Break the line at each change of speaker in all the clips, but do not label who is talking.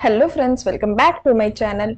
Hello friends, welcome back to my channel.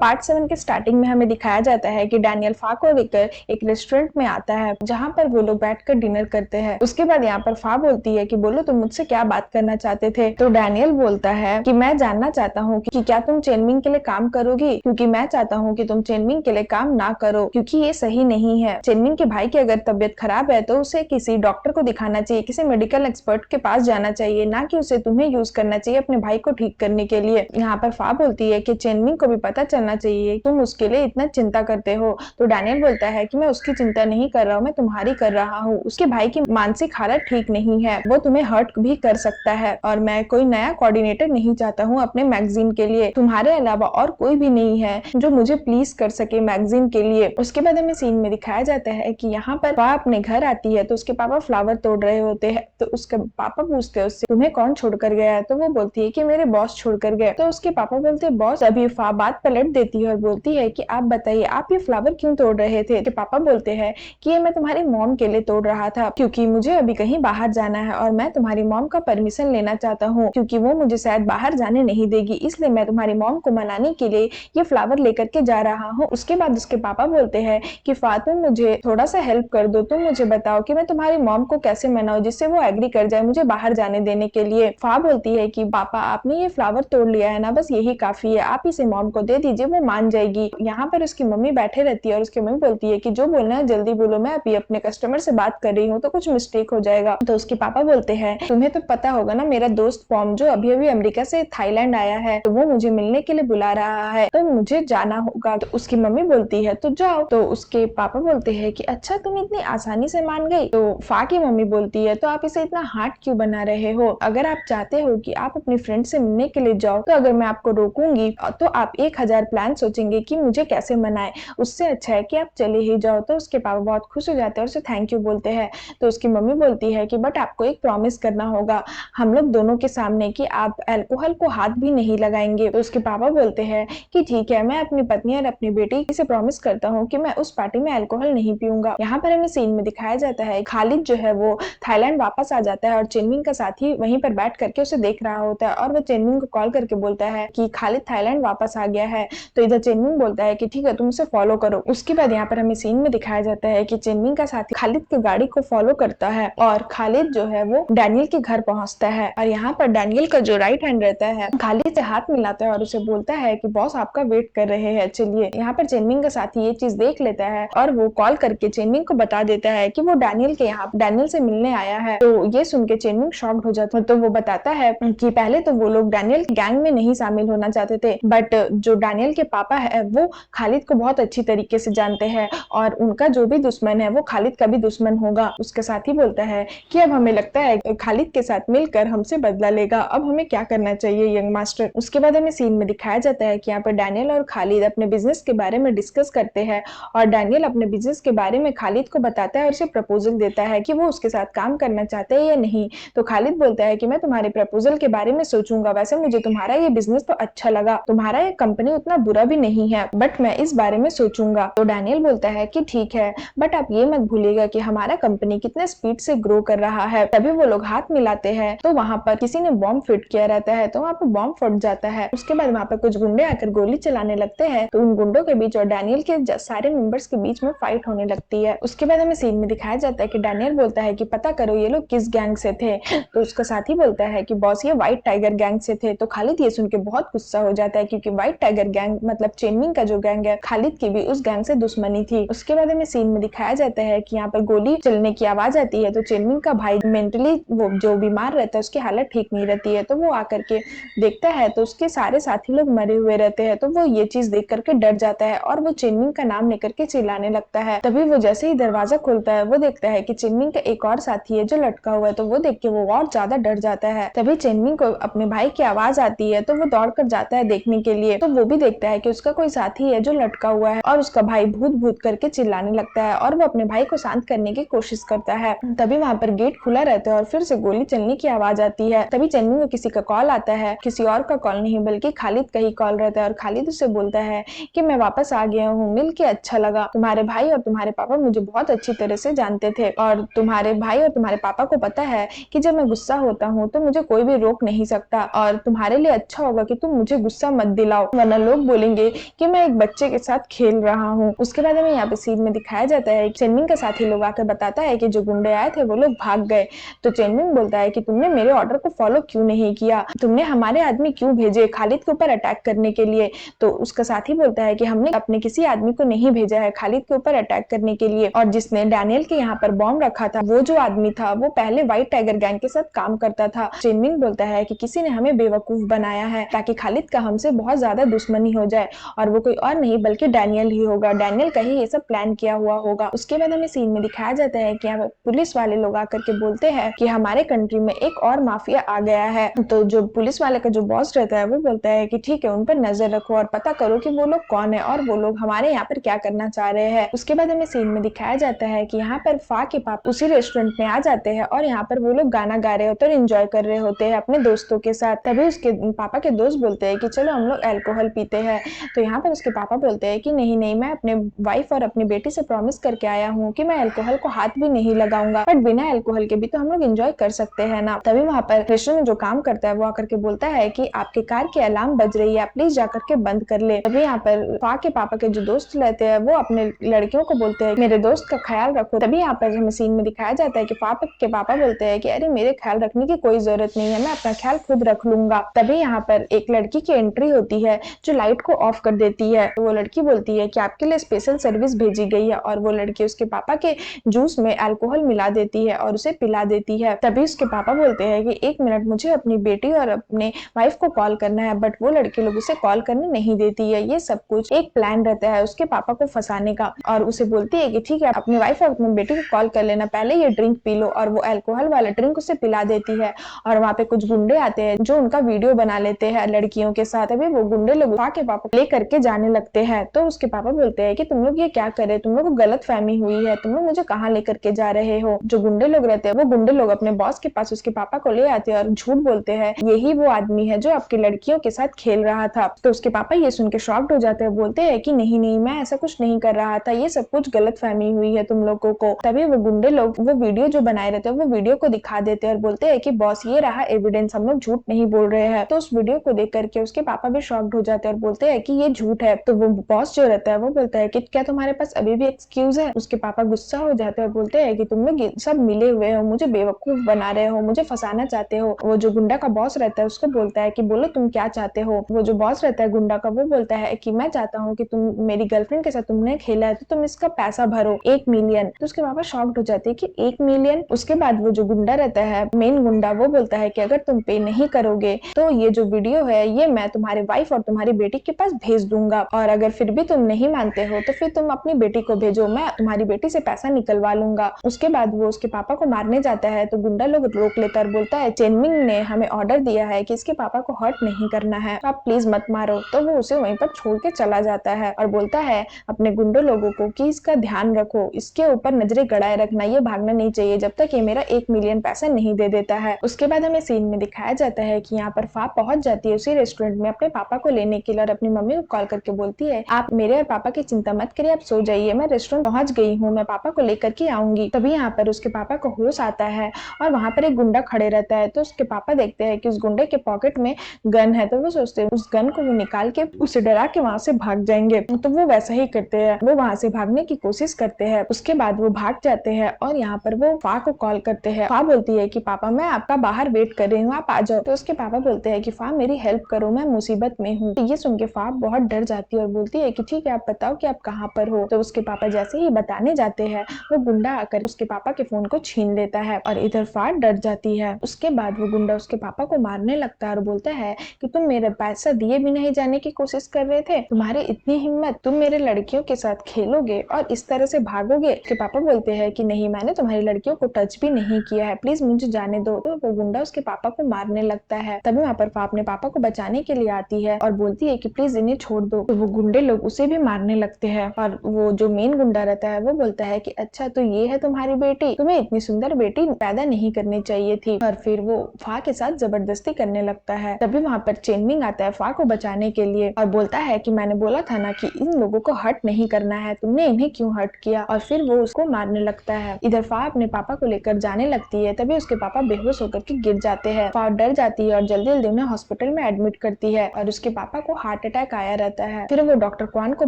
Part 7 के starting में हमें दिखाया जाता है कि डैनियल फा को लेकर एक रेस्टोरेंट में आता है जहां पर वो लोग बैठकर डिनर करते हैं। उसके बाद यहाँ पर फा बोलती है कि बोलो तुम मुझसे क्या बात करना चाहते थे। तो डैनियल बोलता है कि मैं जानना चाहता हूँ कि क्या तुम चेनमिंग के लिए काम करोगी, क्योंकि मैं चाहता हूँ कि तुम चेनमिंग के लिए काम ना करो, क्योंकि ये सही नहीं है। चेनमिंग के भाई की अगर तबियत खराब है तो उसे किसी डॉक्टर को दिखाना चाहिए, किसी मेडिकल एक्सपर्ट के पास जाना चाहिए, ना कि उसे तुम्हें यूज करना चाहिए अपने भाई को ठीक करने के लिए। यहाँ पर फा बोलती है कि चेनमिंग को भी पता चलना चाहिए तुम उसके लिए इतना चिंता करते हो। तो डैनियल बोलता है कि मैं उसकी चिंता नहीं कर रहा हूँ, मैं तुम्हारी कर रहा हूँ। उसके भाई की मानसिक हालत ठीक नहीं है, वो तुम्हें हर्ट भी कर सकता है और मैं कोई नया कोऑर्डिनेटर नहीं चाहता हूँ अपने मैगजीन के लिए। तुम्हारे अलावा और कोई भी नहीं है जो मुझे प्लीज कर सके मैगजीन के लिए। उसके बाद हमें सीन में दिखाया जाता है कि यहाँ पर वह अपने घर आती है तो उसके पापा फ्लावर तोड़ रहे होते हैं। तो उसके पापा पूछते हैं उससे तुम्हें कौन छोड़कर गया है। तो वो बोलती है कि मेरे बॉस छोड़कर गए। तो उसके पापा बोलते हैं बॉस। अभी फा बात पलट देती है और बोलती है कि आप बताइए आप ये फ्लावर क्यों तोड़ रहे थे। तो पापा बोलते हैं कि ये मैं तुम्हारी मॉम के लिए तोड़ रहा था, क्योंकि मुझे अभी कहीं बाहर जाना है और मैं तुम्हारी मॉम का परमिशन लेना चाहता हूँ, क्योंकि वो मुझे शायद बाहर जाने नहीं देगी, इसलिए मैं तुम्हारी मॉम को मनाने के लिए ये फ्लावर लेकर के जा रहा हूँ। उसके बाद उसके पापा बोलते हैं कि फातुम मुझे थोड़ा सा हेल्प कर दो, तुम मुझे बताओ कि मैं तुम्हारी मॉम को कैसे मनाऊं जिससे वो एग्री कर जाए मुझे बाहर जाने देने के लिए। फा बोलती है कि पापा आपने ये फ्लावर तोड़ लिया है ना, बस यही काफी है, आप इसे मॉम को दे दीजिए, वो मान जाएगी। यहाँ पर उसकी मम्मी बैठे रहती है और उसकी मम्मी बोलती है कि जो बोलना है जल्दी बोलो, मैं अभी अपने कस्टमर से बात कर रही हूँ तो कुछ मिस्टेक हो जाएगा। तो उसके पापा बोलते हैं तुम्हें तो पता होगा ना, मेरा दोस्त पॉम जो अभी अभी अमेरिका से थाईलैंड आया है तो वो मुझे मिलने के लिए बुला रहा है, तो मुझे जाना होगा। तो उसकी मम्मी बोलती है तो जाओ। तो उसके पापा बोलते हैं कि अच्छा तुम इतनी आसानी से मान गई। तो फा की मम्मी बोलती है तो आप इसे इतना हार्ड क्यों बना रहे हो, अगर आप चाहते हो कि आप अपनी फ्रेंड से मिलने के लिए जाओ तो अगर मैं आपको रोकूंगी तो आप 1000 प्लान सोचेंगे कि मुझे कैसे मनाए, उससे अच्छा है कि आप चले ही जाओ। तो उसके पापा बहुत खुश हो जाते हैं और उसे थैंक यू बोलते हैं। तो उसकी मम्मी बोलती है कि बट आपको एक प्रॉमिस करना होगा हम लोग दोनों के सामने कि आप अल्कोहल को हाथ भी नहीं लगाएंगे। तो उसके पापा बोलते हैं कि ठीक है, मैं अपनी पत्नी और अपनी बेटी से प्रॉमिस करता हूँ कि मैं उस पार्टी में अल्कोहल नहीं पीऊंगा। यहाँ पर हमें सीन में दिखाया जाता है खालिद जो है वो थाईलैंड वापस आ जाता है और चेनमिंग का साथी वहीं पर बैठ करके उसे देख रहा होता है और वो चेनमिंग को कॉल करके बोलता है कि खालिद थाईलैंड वापस आ गया है। तो इधर चेनमिंग बोलता है कि ठीक है तुम उसे फॉलो करो। उसके बाद यहाँ पर हमें सीन में दिखाया जाता है कि चेनमिंग का साथी खालिद की गाड़ी को फॉलो करता है और खालिद जो है वो डैनियल के घर पहुंचता है और यहाँ पर डैनियल का जो राइट हैंड रहता है खालिद से हाथ मिलाता है और उसे बोलता है कि बॉस आपका वेट कर रहे हैं चलिए। यहाँ पर चेनमिंग का साथी ये चीज देख लेता है और वो कॉल करके चेनमिंग को बता देता है कि वो डैनियल के यहाँ डैनियल से मिलने आया है। तो ये सुन के चेनमिंग शॉक्ड हो जाता है। तो वो बताता है कि पहले तो वो लोग डैनियल गैंग में नहीं शामिल होना चाहते थे, बट जो डैनियल के पापा है वो खालिद को बहुत अच्छी तरीके से जानते हैं और उनका जो भी दुश्मन है वो खालिद का भी दुश्मन होगा। उसके साथ ही बोलता है कि अब हमें लगता है खालिद के साथ मिलकर हमसे बदला लेगा, अब हमें क्या करना चाहिए यंग मास्टर। उसके बाद हमें सीन में दिखाया जाता है कि यहाँ पर डैनियल और खालिद अपने बिजनेस के बारे में डिस्कस करते हैं और डैनियल अपने बिजनेस के बारे में खालिद को बताता है और उसे प्रपोजल देता है कि वो उसके साथ काम करना चाहते हैं या नहीं। तो खालिद बोलता है कि मैं तुम्हारे प्रपोजल के बारे में सोचूंगा, वैसे मुझे तुम्हारा ये बिजनेस तो अच्छा लगा, तुम्हारा ये कंपनी उतना बुरा भी नहीं है, बट मैं इस बारे में सोचूंगा। तो डैनियल बोलता है कि ठीक है, बट आप ये मत भूलिएगा कि हमारा कंपनी कितने स्पीड से ग्रो कर रहा है। तभी वो लोग हाथ मिलाते हैं तो वहां पर किसी ने बॉम्ब फिट किया रहता है तो वहां पर बॉम्ब फट जाता है। उसके बाद वहां पर कुछ गुंडे आकर गोली चलाने लगते हैं तो उन गुंडों के बीच और डैनियल के सारे मेंबर्स के बीच में फाइट होने लगती है। उसके बाद हमें सीन में दिखाया जाता है कि डैनियल बोलता है कि पता करो ये लोग किस गैंग से थे। तो उसका साथी बोलता है कि बॉस ये व्हाइट टाइगर गैंग से थे। तो खालिद ये सुन के बहुत गुस्सा हो जाता है क्योंकि व्हाइट टाइगर गैंग मतलब चेनमिंग का जो गैंग है खालिद की भी उस गैंग से दुश्मनी थी। उसके बाद हमें सीन में दिखाया जाता है कि यहाँ पर गोली चलने की आवाज आती है तो चेनमिंग का भाई मेंटली वो जो बीमार रहता है उसकी हालत ठीक नहीं रहती है। तो वो आकर के देखता है तो उसके सारे साथी लोग मरे हुए रहते हैं। तो वो ये चीज देख करके डर जाता है और वो चेनमिंग का नाम लेकर के चिल्लाने लगता है। तभी वो जैसे ही दरवाजा खोलता है वो देखता है कि चेनमिंग का एक और साथी है जो लटका हुआ है। तो वो देख के वो और ज्यादा डर जाता है। तभी चेनमिंग को अपने भाई की आवाज आती है तो वो दौड़ कर जाता है देखने के लिए। तो वो भी देखता है कि उसका कोई साथी है जो लटका हुआ है और उसका भाई भूत भूत करके चिल्लाने लगता है और वो अपने भाई को शांत करने की कोशिश करता है। तभी वहाँ पर गेट खुला रहता है और फिर से गोली चलने की आवाज आती है। तभी चन्नी को किसी का कॉल आता है, किसी और का कॉल नहीं बल्कि खालिद का ही कॉल रहता है और खालिद उससे बोलता है कि मैं वापस आ गया हूँ, मिल के अच्छा लगा। तुम्हारे भाई और तुम्हारे पापा मुझे बहुत अच्छी तरह से जानते थे और तुम्हारे भाई और तुम्हारे पापा को पता है कि जब मैं गुस्सा होता हूँ तो मुझे कोई भी रोक नहीं सकता और तुम्हारे लिए अच्छा होगा कि तुम मुझे गुस्सा मत दिलाओ, वरना लोग बोलेंगे कि मैं एक बच्चे के साथ खेल रहा हूँ। उसके बाद हमें यहाँ पे सीन में दिखाया जाता है कि चेनमिंग का साथी लोग आकर बताता है कि जो गुंडे आए थे वो लोग भाग गए। तो चेनमिंग बोलता है कि तुमने मेरे ऑर्डर को फॉलो क्यों नहीं किया, तुमने हमारे आदमी क्यों भेजे खालिद के ऊपर अटैक करने के लिए। तो उसका साथी बोलता है कि हमने अपने किसी आदमी को नहीं भेजा है खालिद के ऊपर अटैक करने के लिए, और जिसने डैनियल के यहाँ पर बॉम्ब रखा था वो जो आदमी था वो पहले व्हाइट टाइगर गैंग के साथ काम करता था। चेनमिंग बोलता है कि किसी ने हमें बेवकूफ बनाया है ताकि खालिद का हमसे बहुत ज्यादा दुश्मनी हो जाए, और वो कोई और नहीं बल्कि डैनियल ही होगा, डैनियल का ही ये सब प्लान किया हुआ होगा। उसके बाद हमें सीन में दिखाया जाता है कि यहाँ पुलिस वाले लोग आकर के बोलते हैं कि हमारे कंट्री में एक और माफिया आ गया है। तो जो पुलिस वाले का जो बॉस रहता है वो बोलता है कि ठीक है, उन पर नजर रखो और पता करो कि वो लोग कौन है और वो लोग हमारे यहाँ पर क्या करना चाह रहे हैं। उसके बाद हमें सीन में दिखाया जाता है कि यहाँ पर फा के पापा उसी रेस्टोरेंट में आ जाते हैं और यहाँ पर वो लोग गाना गा रहे होते हैं और एंजॉय कर रहे होते हैं अपने दोस्तों के साथ। तभी उसके पापा के दोस्त बोलते हैं कि चलो हम लोग अल्कोहल पीते हैं। तो यहाँ पर उसके पापा बोलते हैं कि नहीं नहीं, मैं अपने वाइफ और अपनी बेटी से प्रॉमिस करके आया हूँ कि मैं अल्कोहल को हाथ भी नहीं लगाऊंगा, बट बिना अल्कोहल के भी तो हम लोग एंजॉय कर सकते हैं ना। तभी वहाँ पर रेस्टोरेंट में जो काम करता है वो आकर के बोलता है कि आपके कार की अलार्म बज रही है, प्लीज जाकर के बंद कर ले। तभी यहाँ पर फा के पापा के जो दोस्त रहते हैं वो अपने लड़कियों को बोलते हैं मेरे दोस्त का ख्याल रखो। तभी यहाँ पर हमें सीन में दिखाया जाता है कि फा के पापा बोलते हैं कि अरे मेरे ख्याल रखने की कोई जरूरत नहीं है, मैं अपना ख्याल खुद रख लूंगा। तभी यहाँ पर एक लड़की की एंट्री होती है जो लाइट को ऑफ कर देती है। तो वो लड़की बोलती है कि आपके लिए स्पेशल सर्विस भेजी गई है, और वो लड़की उसके पापा के जूस में अल्कोहल मिला देती है और उसे पिला देती है। तभी उसके पापा बोलते हैं कि एक मिनट, मुझे अपनी बेटी और अपने वाइफ को कॉल करना है, बट वो लड़की लोग उसे कॉल करने नहीं देती है। ये सब कुछ एक प्लान रहता है उसके पापा को फंसाने का, और उसे बोलती है कि ठीक है, अपनी वाइफ और अपनी बेटी को कॉल कर लेना, पहले ये ड्रिंक पी लो, और वो अल्कोहल वाला ड्रिंक उसे पिला देती है। और वहाँ पे कुछ गुंडे आते हैं जो उनका वीडियो बना लेते हैं लड़कियों के साथ। अभी वो गुंडे लोग के पापा ले करके जाने लगते हैं। तो उसके पापा बोलते हैं कि तुम लोग ये क्या करे, तुम लोग को गलत फहमी हुई है, तुम लोग मुझे कहाँ लेकर के जा रहे हो। जो गुंडे लोग रहते हैं वो गुंडे लोग अपने बॉस के पास उसके पापा को ले आते हैं और झूठ बोलते हैं यही वो आदमी है जो आपकी लड़कियों के साथ खेल रहा था। तो उसके पापा ये सुन के शॉक्ड हो जाते हैं, बोलते हैं कि नहीं नहीं, मैं ऐसा कुछ नहीं कर रहा था, ये सब कुछ गलत फहमी हुई है तुम लोगों को। तभी वो गुंडे लोग वो वीडियो जो बनाए रहते हैं वो वीडियो को दिखा देते हैं और बोलते हैं कि बॉस ये रहा एविडेंस, हम लोग झूठ नहीं बोल रहे हैं। तो उस वीडियो को देख करके उसके पापा भी शॉक्ड हो जाते हैं और बोलते हैं कि ये झूठ है। तो वो बॉस जो रहता है वो बोलता है कि क्या तुम्हारे पास अभी भी एक्सक्यूज है। उसके पापा गुस्सा हो जाते हैं और बोलते हैं कि तुम लोग सब मिले हुए हो, मुझे बेवकूफ बना रहे हो, मुझे फंसाना चाहते हो। वो जो गुंडा का बॉस रहता है उसको बोलता है कि बोलो तुम क्या चाहते हो। वो जो बॉस रहता है गुंडा का वो बोलता है कि मैं चाहता हूँ कि तुम मेरी गर्लफ्रेंड के साथ तुमने खेला है तो तुम इसका पैसा भरो 1 मिलियन। तो उसके पापा शॉक्ड हो जाते हैं कि 1 मिलियन। उसके बाद वो जो गुंडा रहता है मेन गुंडा वो बोलता है कि अगर तुम पे नहीं करोगे तो ये जो वीडियो है ये मैं तुम्हारे वाइफ और तुम्हारी बेटी के पास भेज दूंगा, और अगर फिर भी तुम नहीं मानते हो तो फिर तुम अपनी बेटी को भेजो, मैं तुम्हारी बेटी से पैसा निकलवा लूंगा। उसके बाद वो उसके पापा को मारने जाता है तो गुंडा लोग रोक लेता और बोलता है चेनमिंग ने हमें ऑर्डर दिया है कि इसके पापा को हर्ट नहीं करना है, आप प्लीज मत मारो। तो वो उसे वहीं पर छोड़ के चला जाता है और बोलता है अपने गुंडों लोगों को कि इसका ध्यान रखो, इसके ऊपर नजरें गड़ाए रखना, ये भागना नहीं चाहिए जब तक ये मेरा 1 मिलियन पैसा नहीं दे देता है। उसके बाद हमें सीन में दिखाया जाता है कि यहाँ पर फा पहुंच जाती है उसी रेस्टोरेंट में अपने पापा को लेने के लिए और अपनी मम्मी को कॉल करके बोलती है आप मेरे और पापा की चिंता मत करिए, आप सो जाइए, मैं रेस्टोरेंट पहुंच गई हूँ, मैं पापा को लेकर के आऊंगी। तभी यहाँ पर उसके पापा को होश आता है और वहाँ पर एक गुंडा खड़े रहता है। तो उसके पापा देखते हैं कि उस गुंडे के पॉकेट में गन है, तो वो सोचते हैं उस गन को वो निकाल के उसे डरा के वहां से भाग जाएंगे। तो वो वैसा ही करते हैं, वो वहां से भागने की कोशिश करते हैं। उसके बाद वो भाग जाते हैं और यहाँ पर वो फा को कॉल करते हैं। फा बोलती है कि पापा मैं आपका बाहर वेट कर रही हूँ, आप आ जाओ। तो उसके पापा बोलते हैं कि फा मेरी हेल्प करो, मैं मुसीबत में हूँ। तो ये सुन के फा बहुत डर जाती है और बोलती है कि ठीक है, आप बताओ कि आप कहाँ पर हो। तो उसके पापा जैसे ही बताने जाते हैं वो गुंडा आकर उसके पापा के फोन को छीन लेता है और इधर फा डर जाती है। उसके बाद वो गुंडा उसके पापा को मारने लगता है और बोलता है कि तुम मेरे पैसा दिए भी नहीं जाने की कोशिश कर रहे थे, तुम्हारी इतनी हिम्मत, तुम मेरे लड़कियों के साथ खेलोगे और इस तरह से भागोगे। उसके पापा बोलते हैं कि नहीं, मैंने तुम्हारी लड़कियों को टच भी नहीं किया है, प्लीज मुझे जाने दो। तो वो गुंडा उसके पापा को मारने लगता है। तभी वहाँ पर फा अपने पापा को बचाने के लिए आती है और बोलती है कि प्लीज इन्हें छोड़ दो। तो वो गुंडे लोग उसे भी मारने लगते हैं और वो जो मेन गुंडा रहता है वो बोलता है कि अच्छा तो ये है तुम्हारी बेटी, तुम्हें इतनी सुंदर बेटी पैदा नहीं करनी चाहिए थी, और फिर वो फा के साथ जबरदस्ती करने लगता है। तभी वहाँ पर चेनमिंग आता है फा को बचाने के लिए और बोलता है कि मैंने बोला था ना कि इन लोगों को हर्ट नहीं करना है, तुमने इन्हें क्यों हर्ट किया, और फिर वो उसको मारने लगता है। इधर फा अपने पापा को लेकर जाने लगती है, तभी उसके पापा बेहोश होकर के गिर जाते हैं। फा डर जाती है और जल्दी जल्दी उन्हें हॉस्पिटल में एडमिट करती है और उसके पापा को हार्ट अटैक आया रहता है। फिर वो डॉक्टर क्वान को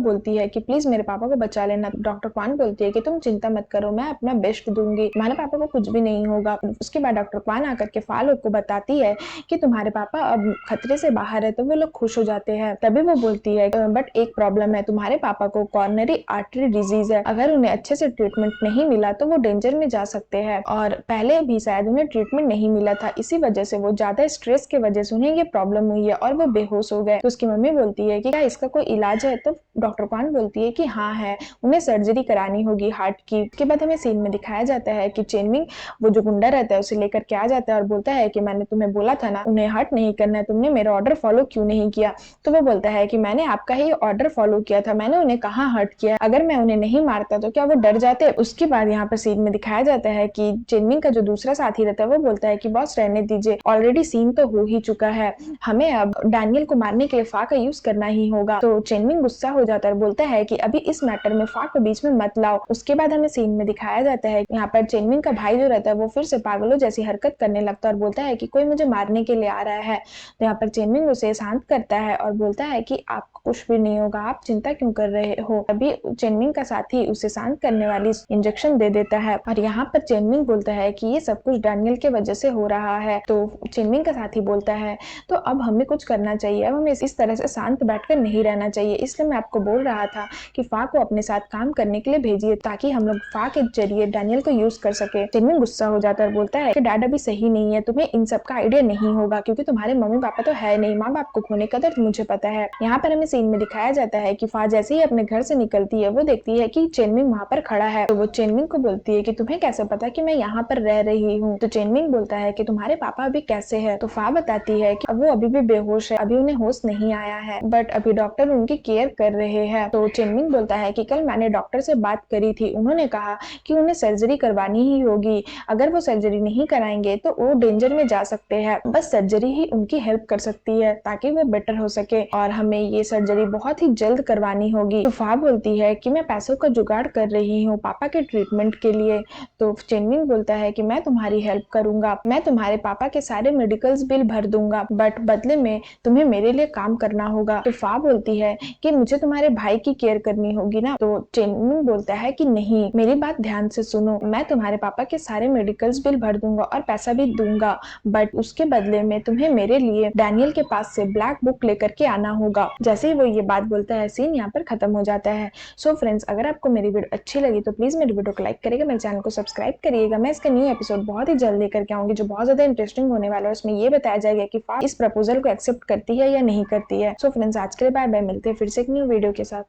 बोलती है कि प्लीज मेरे पापा को बचा लेना। डॉक्टर क्वान बोलती है कि तुम चिंता मत करो, मैं अपना बेस्ट दूंगी, तुम्हारे पापा को कुछ भी नहीं होगा। उसके बाद डॉक्टर क्वान आकर के फा लोग को बताती है कि तुम्हारे पापा अब खतरे से बाहर है, तो वो लोग खुश हो जाते हैं। तभी वो बोलती है बट एक प्रॉब्लम है, तुम्हारे पापा को कॉर्नरी आर्टरी डिजीज है, अगर उन्हें अच्छे से ट्रीटमेंट नहीं मिला तो वो डेंजर में जा सकते हैं, और पहले भी शायद उन्हें ट्रीटमेंट नहीं मिला था, इसी वजह से वो ज्यादा स्ट्रेस की वजह से उन्हें ये प्रॉब्लम हुई है और वो बेहोश हो गए। तो उसकी मम्मी बोलती है कि क्या इसका कोई इलाज है, तो डॉक्टर क्वान बोलती है कि हाँ है, उन्हें सर्जरी करानी होगी हार्ट की। उसके बाद हमें सीन में दिखाया जाता है कि चेनमिंग वो जो गुंडा रहता है उसे लेकर के आ जाता है और बोलता है कि मैंने तुम्हें बोला था ना उन्हें हर्ट नहीं करना है, तुमने मेरा ऑर्डर फॉलो क्यों नहीं किया। तो वो बोलता है कि मैंने आपका ही ऑर्डर फॉलो किया था, मैंने उन्हें कहाँ हर्ट किया, अगर मैं उन्हें नहीं मारता तो क्या वो डर जाते। उसके बाद यहाँ पर सीन में दिखाया जाता है कि चेनमिंग का जो दूसरा साथी रहता है वो बोलता है कि बॉस रहने दीजिए, ऑलरेडी सीन तो हो ही चुका है, हमें अब डैनियल को मारने के लिए फा का यूज करना ही होगा। तो चेनमिंग गुस्सा हो जाता है और बोलता है कि अभी इस मैटर में फा को बीच में मत लाओ। उसके बाद हमें सीन में दिखाया जाता है यहाँ पर चेनमिंग का भाई जो रहता है वो फिर से पागलों जैसी हरकत करने लगता है और बोलता है कि कोई मुझे मारने के लिए आ रहा है। तो यहाँ पर चेनमिंग उसे शांत करता है और बोलता है कि आपको कुछ भी नहीं होगा, आप चिंता क्यों कर रहे हो। अभी चेनमिंग का साथी उसे शांत करने वाली इंजेक्शन दे देता है और यहाँ पर चेनमिंग बोलता है कि ये सब कुछ डैनियल के वजह से हो रहा है। तो चेनमिंग का साथी बोलता है तो अब हमें कुछ करना चाहिए, अब हमें इस तरह से शांत बैठकर नहीं रहना चाहिए, इसलिए मैं आपको बोल रहा था कि फा को अपने साथ काम करने के लिए भेजिए ताकि हम लोग फा के जरिए डैनियल को यूज कर सके। चेनमिंग गुस्सा हो जाता है और बोलता है कि डैड अभी सही नहीं है, तुम्हें इन सब का आइडिया नहीं होगा क्योंकि तुम्हारे मम्मी पापा तो है नहीं, माँ बाप को खोने का दर्द मुझे पता है। यहाँ पर हमें सीन में दिखाया जाता है कि फा जैसे ही अपने घर से निकलती है वो देखती है कि चेनमिंग वहाँ पर खड़ा है। तो वो चेनमिंग को बोलती है कि तुम्हें कैसे पता कि मैं यहाँ पर रह रही हूँ। तो चेनमिंग बोलता है कि तुम्हारे पापा अभी कैसे है। तो फा बताती है कि वो अभी भी बेहोश है, अभी उन्हें होश नहीं आया है, बट अभी डॉक्टर उनकी केयर कर रहे हैं। तो चेनमिंग बोलता है कि कल मैंने डॉक्टर से बात करी थी, उन्होंने कहा कि उन्हें सर्जरी करवानी ही होगी, अगर वो सर्जरी नहीं कराएंगे तो वो डेंजर में जा सकते हैं, बस सर्जरी ही उनकी हेल्प कर सकती है ताकि वो बेटर हो सके और हमें ये सर्जरी बहुत ही जल्द करवानी होगी। तो फा बोलती है कि मैं पैसों का जुगाड़ कर रही हूँ पापा के ट्रीटमेंट के लिए। तो चेनमिंग बोलता है कि मैं तुम्हारी हेल्प करूंगा, मैं तुम्हारे पापा के सारे मेडिकल्स बिल भर दूंगा, बट बदले में तुम्हें मेरे लिए काम करना होगा। तो फा बोलती है कि मुझे तुम्हारे भाई की केयर करनी होगी ना। तो चेनमिंग बोलता है कि नहीं, मेरी बात ध्यान से सुनो, मैं तुम्हारे पापा के सारे मेडिकल्स बिल भर दूंगा और पैसा भी दूंगा, बट उसके बदले में तुम्हें मेरे लिए डैनियल के पास से ब्लैक बुक लेकर के आना होगा। जैसे ही वो ये बात बोलता है सीन यहाँ पर खत्म हो जाता है। सो फ्रेंड्स, अगर आपको मेरी वीडियो अच्छी लगी तो प्लीज मेरी वीडियो को लाइक करिएगा, मेरे चैनल को सब्सक्राइब करिएगा। मैं इसका न्यू एपिसोड बहुत ही जल्द लेकर के आऊंगी जो बहुत ज्यादा इंटरेस्टिंग होने वाला है। उसमें ये बताया जाएगा कि फा इस प्रपोजल को एक्सेप्ट करती है या नहीं करती है। सो फ्रेंड्स, आज के लिए बाय बाय, मिलते हैं फिर से एक न्यू वीडियो के साथ।